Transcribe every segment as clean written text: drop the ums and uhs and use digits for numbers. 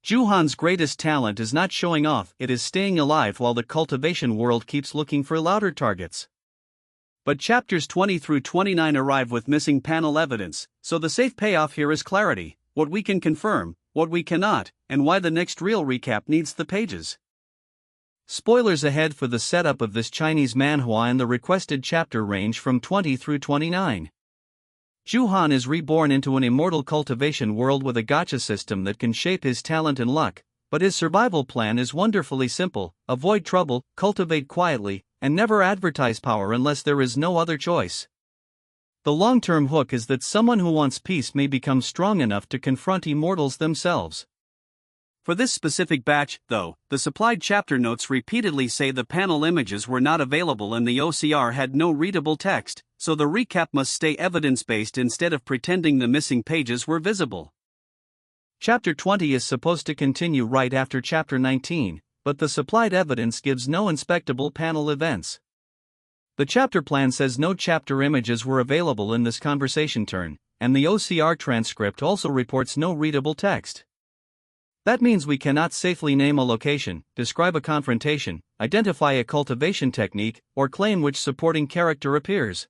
Zhuhan's greatest talent is not showing off, it is staying alive while the cultivation world keeps looking for louder targets. But chapters 20 through 29 arrive with missing panel evidence, so the safe payoff here is clarity, what we can confirm, what we cannot, and why the next real recap needs the pages. Spoilers ahead for the setup of this Chinese manhua, and the requested chapter range from 20 through 29. Zhuhan is reborn into an immortal cultivation world with a gacha system that can shape his talent and luck, but his survival plan is wonderfully simple: avoid trouble, cultivate quietly, and never advertise power unless there is no other choice. The long-term hook is that someone who wants peace may become strong enough to confront immortals themselves. For this specific batch, though, the supplied chapter notes repeatedly say the panel images were not available and the OCR had no readable text, so the recap must stay evidence-based instead of pretending the missing pages were visible. Chapter 20 is supposed to continue right after Chapter 19, but the supplied evidence gives no inspectable panel events. The chapter plan says no chapter images were available in this conversation turn, and the OCR transcript also reports no readable text. That means we cannot safely name a location, describe a confrontation, identify a cultivation technique, or claim which supporting character appears.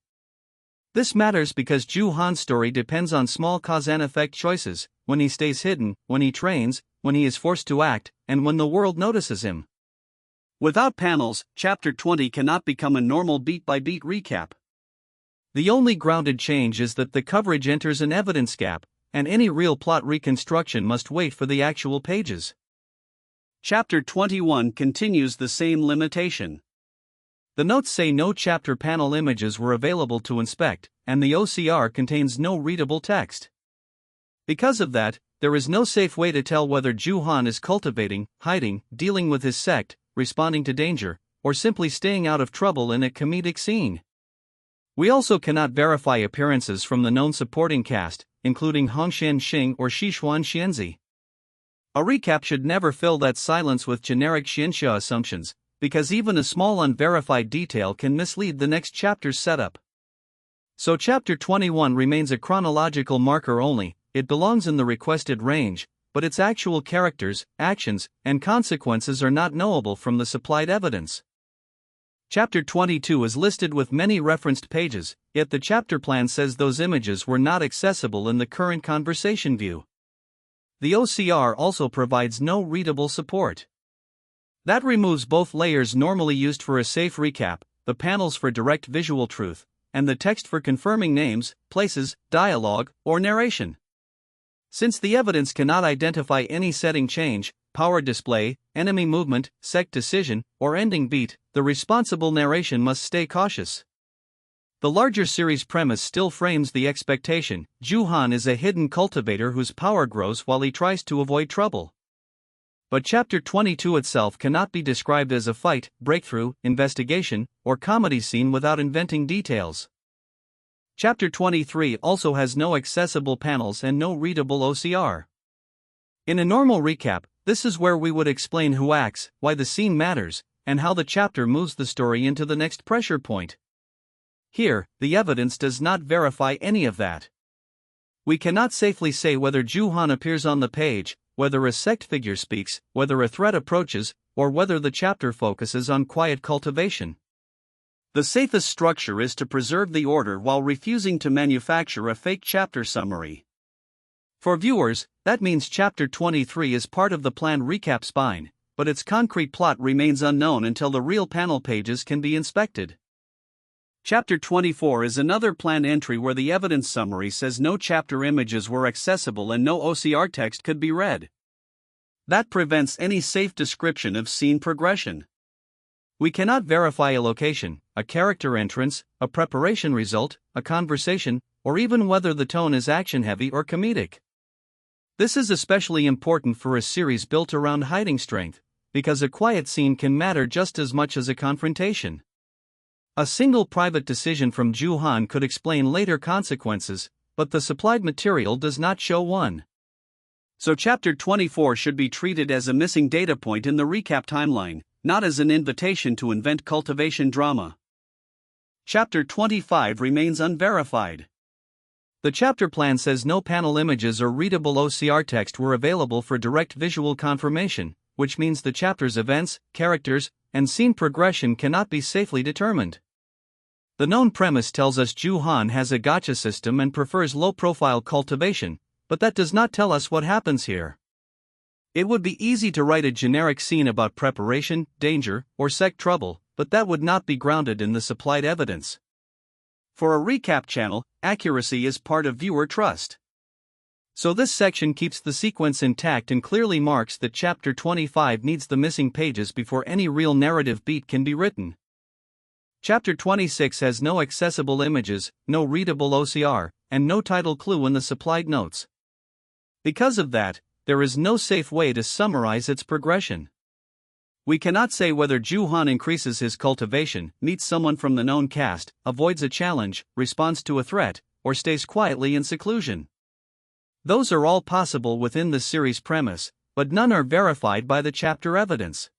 This matters because Zhuhan's story depends on small cause-and-effect choices: when he stays hidden, when he trains, when he is forced to act, and when the world notices him. Without panels, Chapter 20 cannot become a normal beat-by-beat recap. The only grounded change is that the coverage enters an evidence gap, and any real plot reconstruction must wait for the actual pages. Chapter 21 continues the same limitation. The notes say no chapter panel images were available to inspect, and the OCR contains no readable text. Because of that, there is no safe way to tell whether Zhuhan is cultivating, hiding, dealing with his sect, responding to danger, or simply staying out of trouble in a comedic scene. We also cannot verify appearances from the known supporting cast, including Hongxuan Xing or Xixuan Xianzi. A recap should never fill that silence with generic Xianxia assumptions, because even a small unverified detail can mislead the next chapter's setup. So Chapter 21 remains a chronological marker only. It belongs in the requested range, but its actual characters, actions, and consequences are not knowable from the supplied evidence. Chapter 22 is listed with many referenced pages, yet the chapter plan says those images were not accessible in the current conversation view. The OCR also provides no readable support. That removes both layers normally used for a safe recap, the panels for direct visual truth, and the text for confirming names, places, dialogue, or narration. Since the evidence cannot identify any setting change, power display, enemy movement, sect decision, or ending beat, the responsible narration must stay cautious. The larger series premise still frames the expectation: Zhuhan is a hidden cultivator whose power grows while he tries to avoid trouble. But Chapter 22 itself cannot be described as a fight, breakthrough, investigation, or comedy scene without inventing details. Chapter 23 also has no accessible panels and no readable OCR. In a normal recap, this is where we would explain who acts, why the scene matters, and how the chapter moves the story into the next pressure point. Here, the evidence does not verify any of that. We cannot safely say whether Zhuhan appears on the page, whether a sect figure speaks, whether a threat approaches, or whether the chapter focuses on quiet cultivation. The safest structure is to preserve the order while refusing to manufacture a fake chapter summary. For viewers, that means Chapter 23 is part of the planned recap spine, but its concrete plot remains unknown until the real panel pages can be inspected. Chapter 24 is another planned entry where the evidence summary says no chapter images were accessible and no OCR text could be read. That prevents any safe description of scene progression. We cannot verify a location, a character entrance, a preparation result, a conversation, or even whether the tone is action-heavy or comedic. This is especially important for a series built around hiding strength, because a quiet scene can matter just as much as a confrontation. A single private decision from Zhuhan could explain later consequences, but the supplied material does not show one. So Chapter 24 should be treated as a missing data point in the recap timeline, not as an invitation to invent cultivation drama. Chapter 25 remains unverified. The chapter plan says no panel images or readable OCR text were available for direct visual confirmation, which means the chapter's events, characters, and scene progression cannot be safely determined. The known premise tells us Xixuan has a gacha system and prefers low-profile cultivation, but that does not tell us what happens here. It would be easy to write a generic scene about preparation, danger, or sect trouble, but that would not be grounded in the supplied evidence. For a recap channel, accuracy is part of viewer trust. So this section keeps the sequence intact and clearly marks that Chapter 25 needs the missing pages before any real narrative beat can be written. Chapter 26 has no accessible images, no readable OCR, and no title clue in the supplied notes. Because of that, there is no safe way to summarize its progression. We cannot say whether Xixuan increases his cultivation, meets someone from the known cast, avoids a challenge, responds to a threat, or stays quietly in seclusion. Those are all possible within the series premise, but none are verified by the chapter evidence.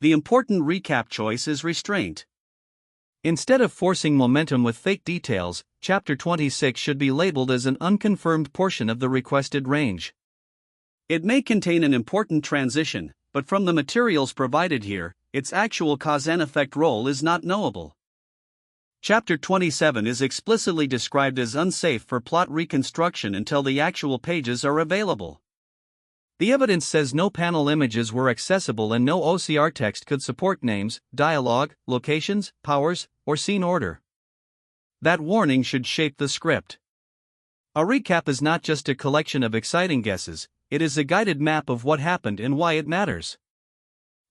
The important recap choice is restraint. Instead of forcing momentum with fake details, Chapter 26 should be labeled as an unconfirmed portion of the requested range. It may contain an important transition, but from the materials provided here, its actual cause and effect role is not knowable. Chapter 27 is explicitly described as unsafe for plot reconstruction until the actual pages are available. The evidence says no panel images were accessible and no OCR text could support names, dialogue, locations, powers, or scene order. That warning should shape the script. A recap is not just a collection of exciting guesses, it is a guided map of what happened and why it matters.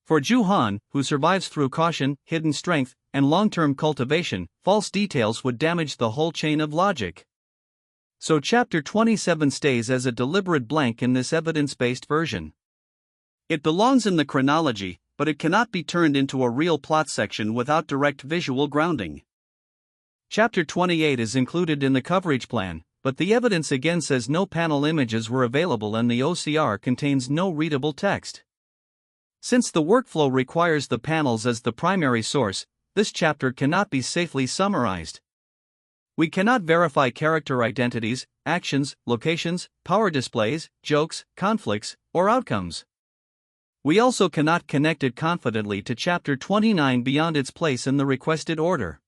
For Xixuan, who survives through caution, hidden strength, and long-term cultivation, false details would damage the whole chain of logic. So Chapter 27 stays as a deliberate blank in this evidence-based version. It belongs in the chronology, but it cannot be turned into a real plot section without direct visual grounding. Chapter 28 is included in the coverage plan, but the evidence again says no panel images were available and the OCR contains no readable text. Since the workflow requires the panels as the primary source, this chapter cannot be safely summarized. We cannot verify character identities, actions, locations, power displays, jokes, conflicts, or outcomes. We also cannot connect it confidently to Chapter 29 beyond its place in the requested order.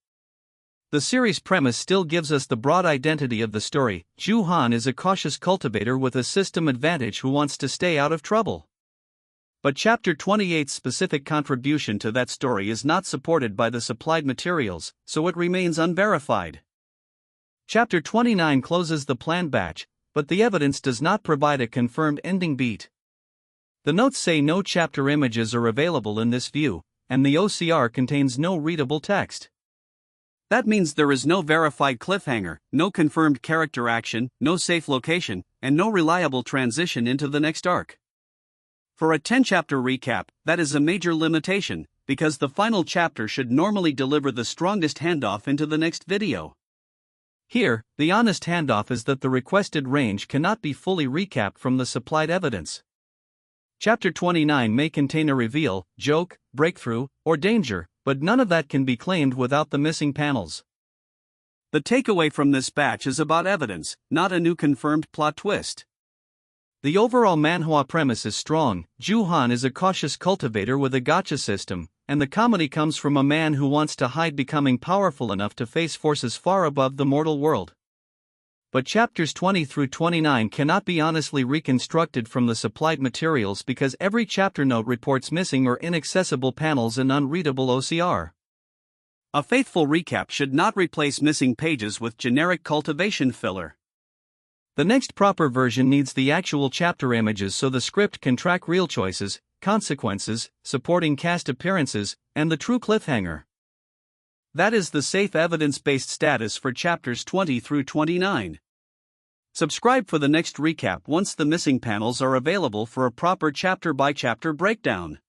The series premise still gives us the broad identity of the story. Xixuan is a cautious cultivator with a system advantage who wants to stay out of trouble. But Chapter 28's specific contribution to that story is not supported by the supplied materials, so it remains unverified. Chapter 29 closes the planned batch, but the evidence does not provide a confirmed ending beat. The notes say no chapter images are available in this view, and the OCR contains no readable text. That means there is no verified cliffhanger, no confirmed character action, no safe location, and no reliable transition into the next arc. For a 10-chapter recap, that is a major limitation, because the final chapter should normally deliver the strongest handoff into the next video. Here, the honest handoff is that the requested range cannot be fully recapped from the supplied evidence. Chapter 29 may contain a reveal, joke, breakthrough, or danger, but none of that can be claimed without the missing panels. The takeaway from this batch is about evidence, not a new confirmed plot twist. The overall manhwa premise is strong. Xixuan is a cautious cultivator with a gacha system, and the comedy comes from a man who wants to hide becoming powerful enough to face forces far above the mortal world. But chapters 20 through 29 cannot be honestly reconstructed from the supplied materials because every chapter note reports missing or inaccessible panels and unreadable OCR. A faithful recap should not replace missing pages with generic cultivation filler. The next proper version needs the actual chapter images so the script can track real choices, consequences, supporting cast appearances, and the true cliffhanger. That is the safe evidence-based status for chapters 20 through 29. Subscribe for the next recap once the missing panels are available for a proper chapter-by-chapter breakdown.